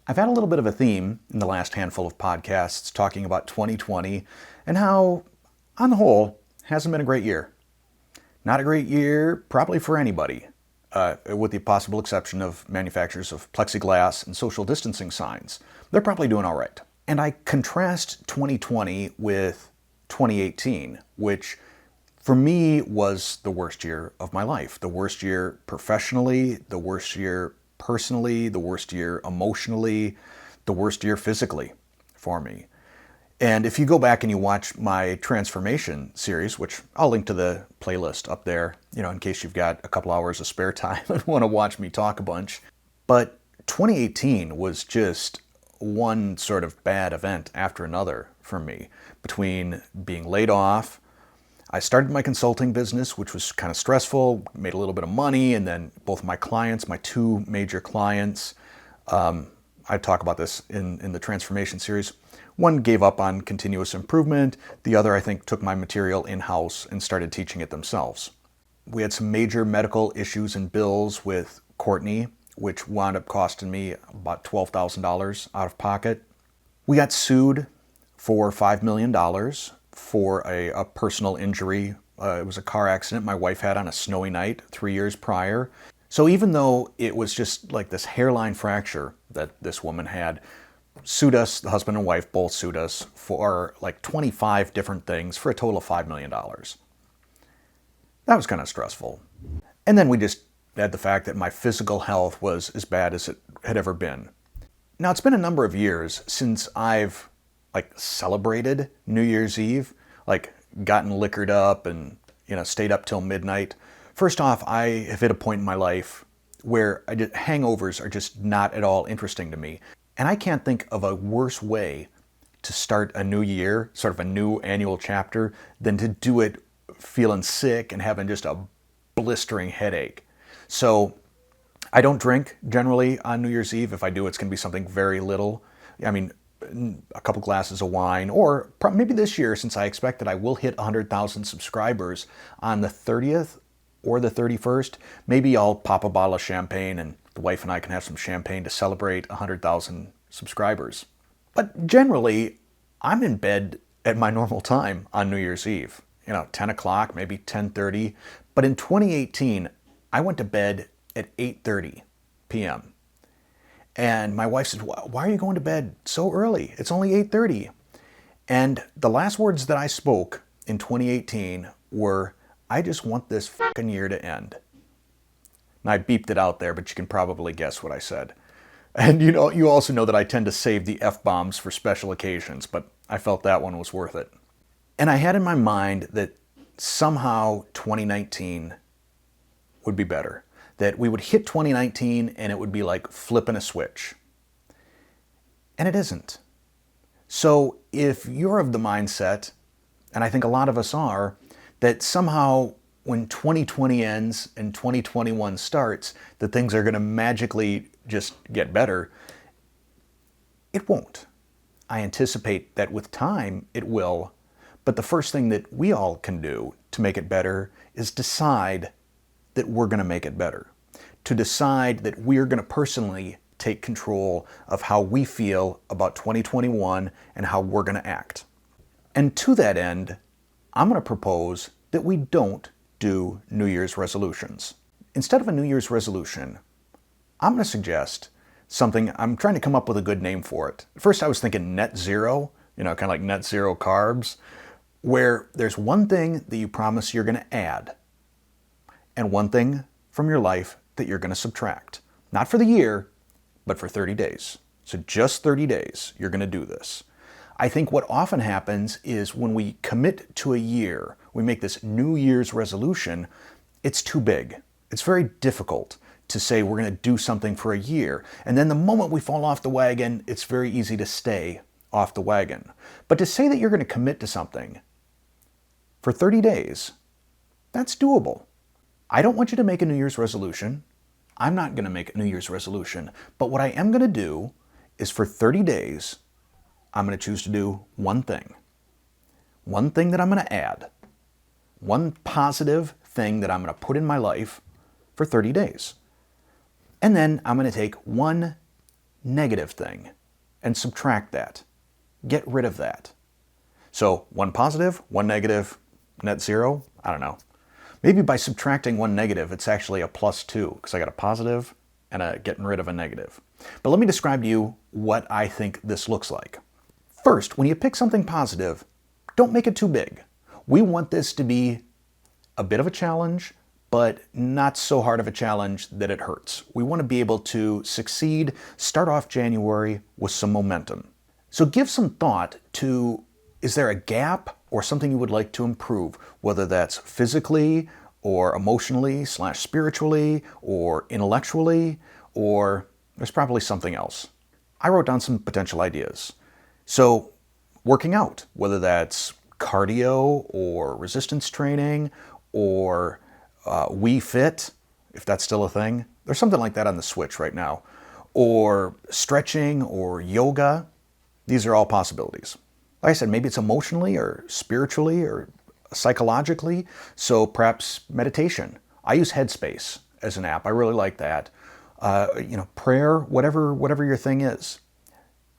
I've had a little bit of a theme in the last handful of podcasts talking about 2020 and how, on the whole, hasn't been a great year. Not a great year probably for anybody, with the possible exception of manufacturers of plexiglass and social distancing signs. They're probably doing all right. And I contrast 2020 with 2018, which for me was the worst year of my life. The worst year professionally, the worst year personally, the worst year emotionally, the worst year physically for me. And if you go back and you watch my transformation series, which I'll link to the playlist up there, in case you've got a couple hours of spare time and want to watch me talk a bunch. But 2018 was just one sort of bad event after another for me. Between being laid off, I started my consulting business, which was kind of stressful, made a little bit of money, and then both my clients, my two major clients, I talk about this in the transformation series. One gave up on continuous improvement. The other, I think, took my material in-house and started teaching it themselves. We had some major medical issues and bills with Courtney, which wound up costing me about $12,000 out of pocket. We got sued for $5 million for a personal injury. It was a car accident my wife had on a snowy night 3 years prior. So even though it was just like this hairline fracture that this woman had, sued us, the husband and wife both sued us for like 25 different things for a total of $5 million. That was kind of stressful. And then we just had the fact that my physical health was as bad as it had ever been. Now, it's been a number of years since I've celebrated New Year's Eve, gotten liquored up and stayed up till midnight. First off, I have hit a point in my life where hangovers are just not at all interesting to me. And I can't think of a worse way to start a new year, sort of a new annual chapter, than to do it feeling sick and having just a blistering headache. So I don't drink generally on New Year's Eve. If I do, it's going to be something very little. I mean, a couple glasses of wine, or maybe this year, since I expect that I will hit 100,000 subscribers on the 30th or the 31st, maybe I'll pop a bottle of champagne and the wife and I can have some champagne to celebrate 100,000 subscribers. But generally, I'm in bed at my normal time on New Year's Eve, 10 o'clock, maybe 10:30. But in 2018, I went to bed at 8:30 p.m. And my wife said, "Why are you going to bed so early? It's only 8:30. And the last words that I spoke in 2018 were, "I just want this fucking year to end." And I beeped it out there, but you can probably guess what I said. And you also know that I tend to save the F-bombs for special occasions, but I felt that one was worth it. And I had in my mind that somehow 2019 would be better. That we would hit 2019 and it would be like flipping a switch. And it isn't. So if you're of the mindset, and I think a lot of us are, that somehow when 2020 ends and 2021 starts, that things are going to magically just get better, it won't. I anticipate that with time it will, but the first thing that we all can do to make it better is decide that we're going to make it better. To decide that we're going to personally take control of how we feel about 2021 and how we're going to act. And to that end, I'm going to propose that we don't do New Year's resolutions. Instead of a New Year's resolution, I'm going to suggest something. I'm trying to come up with a good name for it. First, I was thinking net zero, kind of like net zero carbs, where there's one thing that you promise you're going to add and one thing from your life that you're going to subtract. Not for the year, but for 30 days. So just 30 days, you're going to do this. I think what often happens is when we commit to a year, we make this New Year's resolution, it's too big. It's very difficult to say we're going to do something for a year. And then the moment we fall off the wagon, it's very easy to stay off the wagon. But to say that you're going to commit to something for 30 days, that's doable. I don't want you to make a New Year's resolution. I'm not going to make a New Year's resolution. But what I am going to do is for 30 days, I'm going to choose to do one thing. One thing that I'm going to add. One positive thing that I'm going to put in my life for 30 days. And then I'm going to take one negative thing and subtract that. Get rid of that. So one positive, one negative, net zero, I don't know. Maybe by subtracting one negative, it's actually a +2 because I got a positive and a getting rid of a negative. But let me describe to you what I think this looks like. First, when you pick something positive, don't make it too big. We want this to be a bit of a challenge, but not so hard of a challenge that it hurts. We want to be able to succeed, start off January with some momentum. So give some thought to, is there a gap or something you would like to improve, whether that's physically or emotionally / spiritually or intellectually, or there's probably something else. I wrote down some potential ideas. So working out, whether that's cardio or resistance training or Wii Fit, if that's still a thing. There's something like that on the Switch right now. Or stretching or yoga. These are all possibilities. Like I said, maybe it's emotionally or spiritually or psychologically. So perhaps meditation. I use Headspace as an app. I really like that. Prayer, whatever your thing is.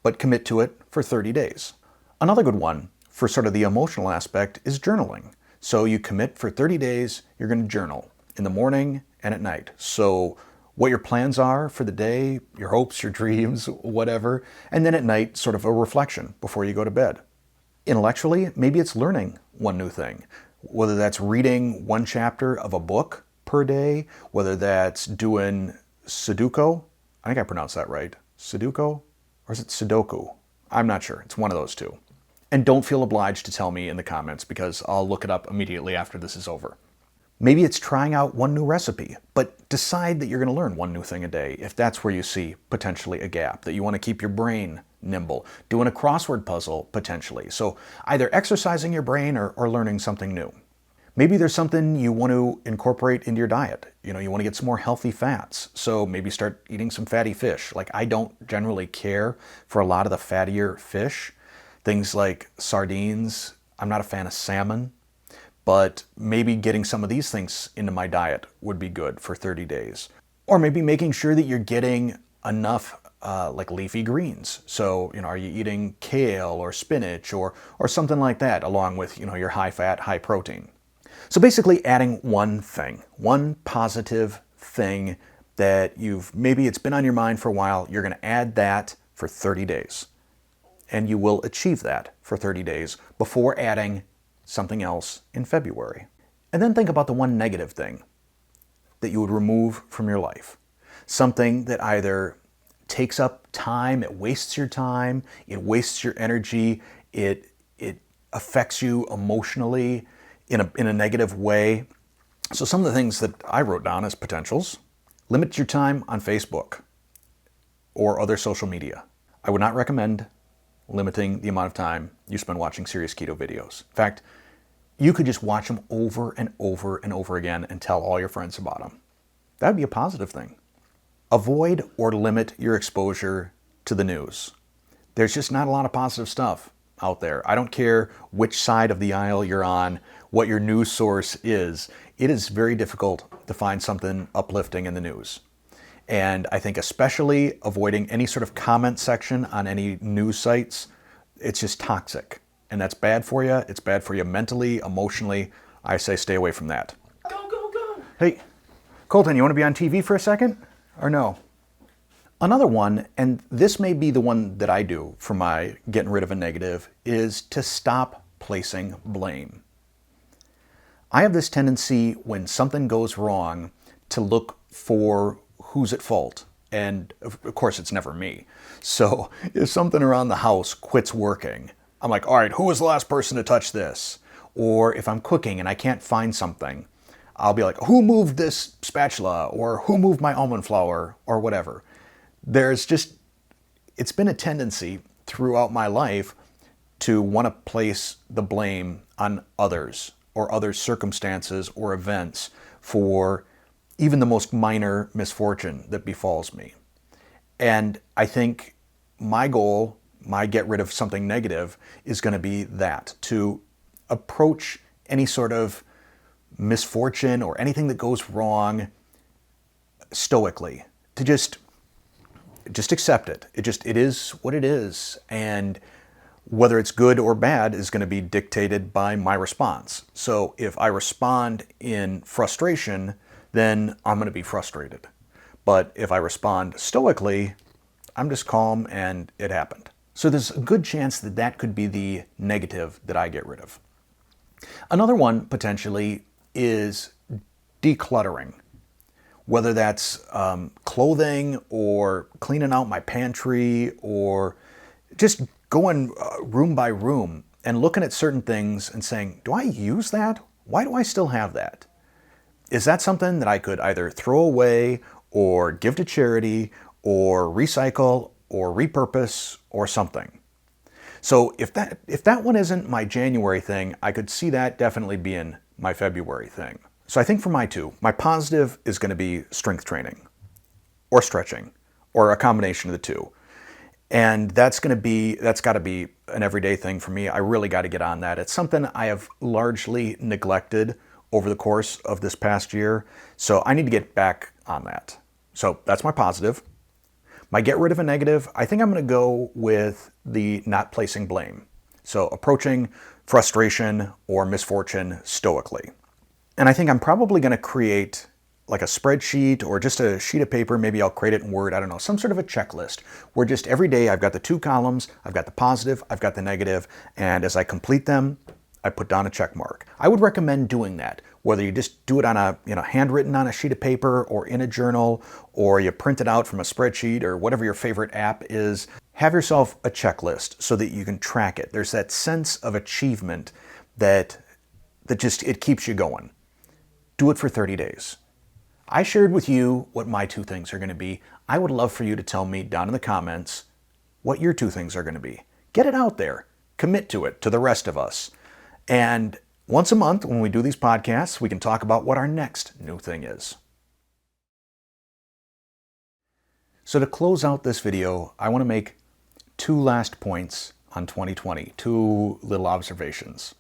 But commit to it for 30 days. Another good one for sort of the emotional aspect is journaling. So you commit for 30 days, you're going to journal in the morning and at night. So what your plans are for the day, your hopes, your dreams, whatever, and then at night, sort of a reflection before you go to bed. Intellectually, maybe it's learning one new thing, whether that's reading one chapter of a book per day, whether that's doing Sudoku. I think I pronounced that right. Sudoku? Or is it Sudoku? I'm not sure. It's one of those two. And don't feel obliged to tell me in the comments because I'll look it up immediately after this is over. Maybe it's trying out one new recipe, but decide that you're going to learn one new thing a day if that's where you see potentially a gap, that you want to keep your brain nimble, doing a crossword puzzle potentially. So either exercising your brain or learning something new. Maybe there's something you want to incorporate into your diet. You want to get some more healthy fats. So maybe start eating some fatty fish. Like I don't generally care for a lot of the fattier fish. Things like sardines. I'm not a fan of salmon. But maybe getting some of these things into my diet would be good for 30 days. Or maybe making sure that you're getting enough like leafy greens. So, are you eating kale or spinach or something like that along with, your high fat, high protein. So basically adding one thing, one positive thing that maybe it's been on your mind for a while, you're going to add that for 30 days. And you will achieve that for 30 days before adding something else in February. And then think about the one negative thing that you would remove from your life. Something that either takes up time, it wastes your time, it wastes your energy, it affects you emotionally in a negative way. So some of the things that I wrote down as potentials: limit your time on Facebook or other social media. I would not recommend limiting the amount of time you spend watching serious keto videos. In fact, you could just watch them over and over and over again and tell all your friends about them. That would be a positive thing. Avoid or limit your exposure to the news. There's just not a lot of positive stuff out there. I don't care which side of the aisle you're on, what your news source is. It is very difficult to find something uplifting in the news. And I think especially avoiding any sort of comment section on any news sites, it's just toxic. And that's bad for you. It's bad for you mentally, emotionally. I say stay away from that. Go, go, go. Hey, Colton, you want to be on TV for a second? Or no? Another one, and this may be the one that I do for my getting rid of a negative, is to stop placing blame. I have this tendency when something goes wrong to look for who's at fault. And of course, it's never me. So if something around the house quits working, I'm like, all right, who was the last person to touch this? Or if I'm cooking and I can't find something, I'll be like, who moved this spatula? Or who moved my almond flour? Or whatever. It's been a tendency throughout my life to want to place the blame on others or other circumstances or events for even the most minor misfortune that befalls me. And I think my goal, my get rid of something negative, is going to be that, to approach any sort of misfortune or anything that goes wrong stoically, to just just accept it. It is what it is. And whether it's good or bad is going to be dictated by my response. So if I respond in frustration, then I'm going to be frustrated. But if I respond stoically, I'm just calm and it happened. So there's a good chance that that could be the negative that I get rid of. Another one potentially is decluttering. Whether that's clothing or cleaning out my pantry or just going room by room and looking at certain things and saying, do I use that? Why do I still have that? Is that something that I could either throw away or give to charity or recycle or repurpose or something? So if that one isn't my January thing, I could see that definitely being my February thing. So I think for my positive is going to be strength training or stretching or a combination of the two. And that's got to be an everyday thing for me. I really got to get on that. It's something I have largely neglected over the course of this past year. So I need to get back on that. So that's my positive. My get rid of a negative, I think I'm going to go with the not placing blame. So approaching frustration or misfortune stoically. And I think I'm probably going to create like a spreadsheet or just a sheet of paper. Maybe I'll create it in Word. I don't know, some sort of a checklist where just every day I've got the two columns, I've got the positive, I've got the negative, and as I complete them, I put down a check mark. I would recommend doing that, whether you just do it on a, handwritten on a sheet of paper or in a journal, or you print it out from a spreadsheet or whatever your favorite app is. Have yourself a checklist so that you can track it. There's that sense of achievement that just, it keeps you going. Do it for 30 days. I shared with you what my two things are going to be. I would love for you to tell me down in the comments what your two things are going to be. Get it out there. Commit to it, to the rest of us. And once a month, when we do these podcasts, we can talk about what our next new thing is. So to close out this video, I want to make two last points on 2020, two little observations.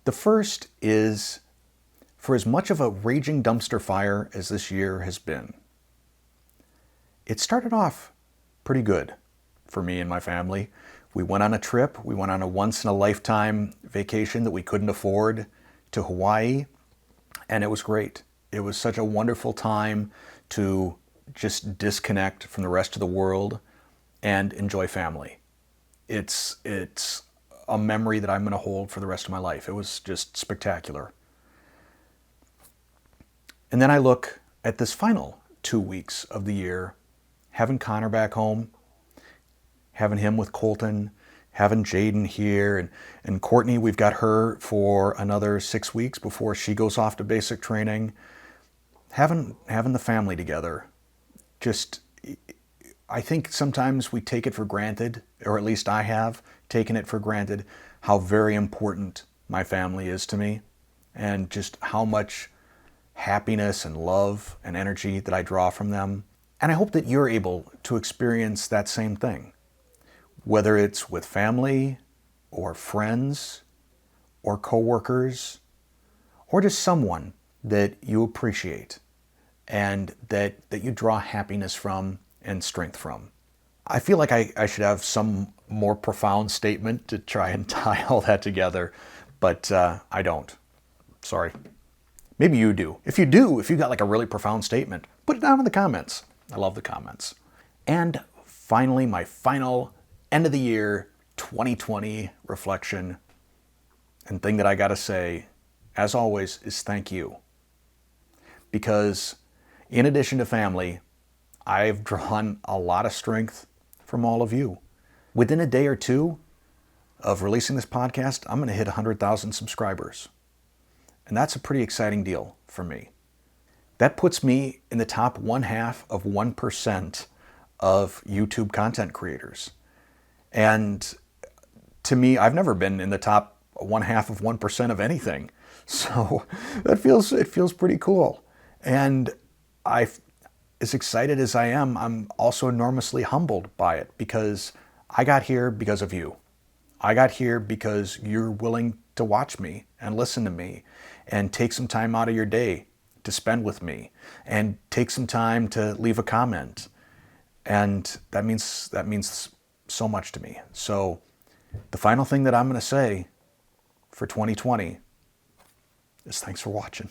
The first is, for as much of a raging dumpster fire as this year has been, it started off pretty good for me and my family. We went on a trip. We went on a once-in-a-lifetime vacation that we couldn't afford to Hawaii, and it was great. It was such a wonderful time to just disconnect from the rest of the world and enjoy family. It's a memory that I'm going to hold for the rest of my life. It was just spectacular. And then I look at this final 2 weeks of the year, having Connor back home, having him with Colton, having Jaden here, and Courtney, we've got her for another 6 weeks before she goes off to basic training. Having the family together, just, I think sometimes we take it for granted, or at least I have taken it for granted, how very important my family is to me, and just how much happiness and love and energy that I draw from them. And I hope that you're able to experience that same thing, whether it's with family or friends or coworkers or just someone that you appreciate and that you draw happiness from and strength from. I feel like I should have some more profound statement to try and tie all that together, but I don't. Sorry. Maybe you do. If you got like a really profound statement, put it down in the comments. I love the comments. And finally, my final end of the year 2020 reflection and thing that I gotta say, as always, is thank you. Because in addition to family, I've drawn a lot of strength from all of you. Within a day or two of releasing this podcast, I'm gonna hit 100,000 subscribers. And that's a pretty exciting deal for me. That puts me in the top 0.5% of YouTube content creators. And to me, I've never been in the top 0.5% of anything. So it feels pretty cool. And as excited as I am, I'm also enormously humbled by it because I got here because of you. I got here because you're willing to watch me and listen to me and take some time out of your day to spend with me and take some time to leave a comment. And that means so much to me. So the final thing that I'm going to say for 2020 is thanks for watching.